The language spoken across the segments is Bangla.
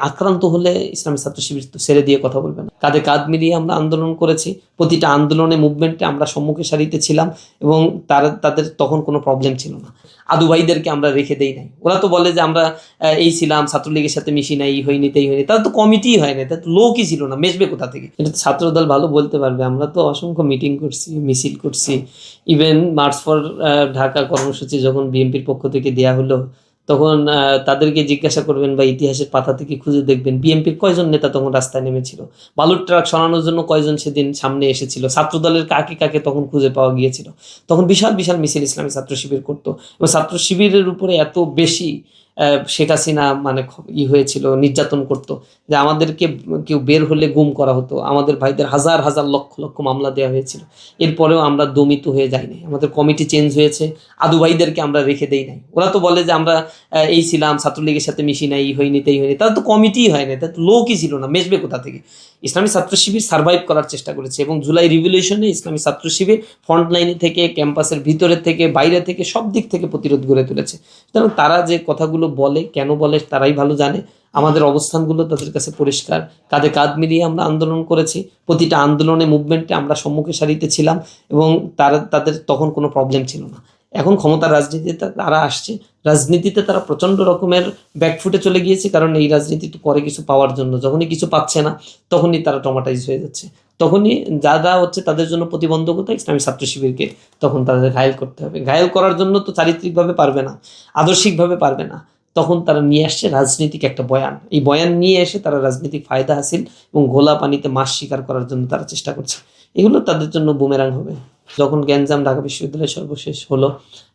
আক্রান্ত হলে ইসলামী ছাত্র শিবির তো ছেড়ে দিয়ে কথা বলবে না। কাঁধে কাঁধ মিলিয়ে আমরা আন্দোলন করেছি, প্রতিটা আন্দোলনে মুভমেন্টে আমরা সম্মুখে সারিতে ছিলাম এবং তাদের তখন কোনো প্রবলেম ছিল না। আদু ভাইদেরকে আমরা রেখে দেই নাই। ওরা তো বলে যে আমরা এই ছিলাম, ছাত্রলীগের সাথে মিশি নাই, এই হয়নি তাই হয়নি, তাদের তো কমিটিই হয় না, তাদের তো লোকই ছিল না, মেশবে কোথা থেকে? এটা তো ছাত্রদল ভালো বলতে পারবে। আমরা তো অসংখ্য মিটিং করছি, মিছিল করছি, ইভেন মার্চ ফর ঢাকা কর্মসূচি যখন বিএনপির পক্ষ থেকে দেয়া হলো, তখন তাদেরকে জিজ্ঞাসা করবেন বা ইতিহাসের পাতা থেকে খুঁজে দেখবেন বিএনপির কয়জন নেতা তখন রাস্তায় নেমেছিল, বালুর ট্রাক সরানোর জন্য কয়জন সেদিন সামনে এসেছিল, ছাত্রদলের কাকে কাকে তখন খুঁজে পাওয়া গিয়েছিল। তখন বিশাল বিশাল মিছিল ইসলামী ছাত্র শিবির করতো এবং ছাত্র শিবিরের উপরে এত বেশি শেখ হাসিনা মানে হয়েছিল, নির্যাতন করতো যে আমাদেরকে কেউ বের হলে গুম করা হতো, আমাদের ভাইদের হাজার হাজার লক্ষ লক্ষ মামলা দেওয়া হয়েছিল। এরপরেও আমরা দমিত হয়ে যাইনি, আমাদের কমিটি চেঞ্জ হয়েছে, আদু ভাইদেরকে আমরা রেখে দেই নাই। ওরা তো বলে যে আমরা এই ছিলাম, ছাত্রলীগের সাথে মিশি নাই, এই হয়নি তাই হয়নি, তাদের তো কমিটিই হয় না, তাদের তো লোকই ছিল না, মেশবে কোথা থেকে? ইসলামী ছাত্র শিবির সার্ভাইভ করার চেষ্টা করেছে এবং জুলাই রিভলিউশনে ইসলামী ছাত্র শিবির ফ্রন্ট লাইনে থেকে, ক্যাম্পাসের ভিতরে থেকে, বাইরে থেকে, সব দিক থেকে প্রতিরোধ গড়ে তুলেছে। সুতরাং তারা যে কথাগুলো বলে, কেন বলে তারাই ভালো জানে। আমাদের অবস্থানগুলো তাদের কাছে পরিষ্কার। কাঁধে কাঁধ মিলিয়ে আমরা আন্দোলন করেছি, প্রতিটা আন্দোলনে মুভমেন্টে আমরা সম্মুখে সারিতে ছিলাম এবং তাদের তখন কোনো প্রবলেম ছিল না। এখন ক্ষমতার রাজনীতিতে তারা আসছে, রাজনীতিতে তারা প্রচণ্ড রকমের ব্যাকফুটে চলে গিয়েছে, কারণ এই রাজনীতি তো করে কিছু পাওয়ার জন্য। যখনই কিছু পাচ্ছে না তখনই তারা ট্রমাটাইজ হয়ে যাচ্ছে, তখনই যা হচ্ছে তাদের জন্য প্রতিবন্ধকতা ইসলামী ছাত্র শিবিরকে তখন তাদের ঘায়েল করতে হবে। ঘায়েল করার জন্য তো চারিত্রিকভাবে পারবে না, আদর্শিকভাবে পারবে না, তখন তারা নিয়ে আসছে রাজনীতিক একটা বয়ান। এই বয়ান নিয়ে এসে তারা রাজনৈতিক ফায়দা হাসিল এবং ঘোলা পানিতে মাছ শিকার করার জন্য তারা চেষ্টা করছে। এগুলো তাদের জন্য বুমেরাং হবে। যখন গ্যাঞ্জাম ঢাকা বিশ্ববিদ্যালয় সর্বশেষ হলো,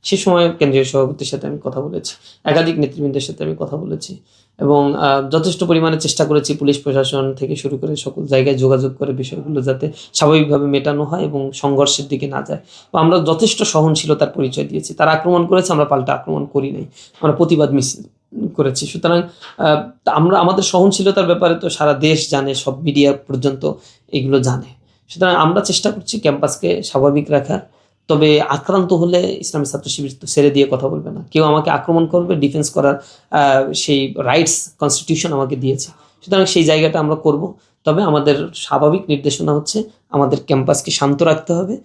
সে সময় কেন্দ্রীয় সভাপতির সাথে আমি কথা বলেছি, একাধিক নেতৃবৃন্দের সাথে আমি কথা বলেছি এবং যথেষ্ট পরিমাণে চেষ্টা করেছি পুলিশ প্রশাসন থেকে শুরু করে সকল জায়গায় যোগাযোগ করে বিষয়গুলো যাতে স্বাভাবিকভাবে মেটানো হয় এবং সংঘর্ষের দিকে না যায়। আমরা যথেষ্ট সহনশীলতার পরিচয় দিয়েছি। তারা আক্রমণ করেছে, আমরা পাল্টা আক্রমণ করি নাই, আমরা প্রতিবাদ মিছিল করেছি। সুতরাং আমাদের সহনশীলতার ব্যাপারে তো সারা দেশ জানে, সব মিডিয়া পর্যন্ত এগুলো জানে। সুতরাং আমরা চেষ্টা করছি ক্যাম্পাসকে স্বাভাবিক রাখার। তবে আক্রান্ত হলে ইসলামী ছাত্র শিবির তো ছেড়ে দিয়ে কথা বলবে না। কেউ আমাকে আক্রমণ করবে, ডিফেন্স করার সেই রাইটস কনস্টিটিউশন আমাকে দিয়েছে। সুতরাং সেই জায়গাটা আমরা করব। তবে আমাদের স্বাভাবিক নির্দেশনা হচ্ছে আমাদের ক্যাম্পাসকে শান্ত রাখতে হবে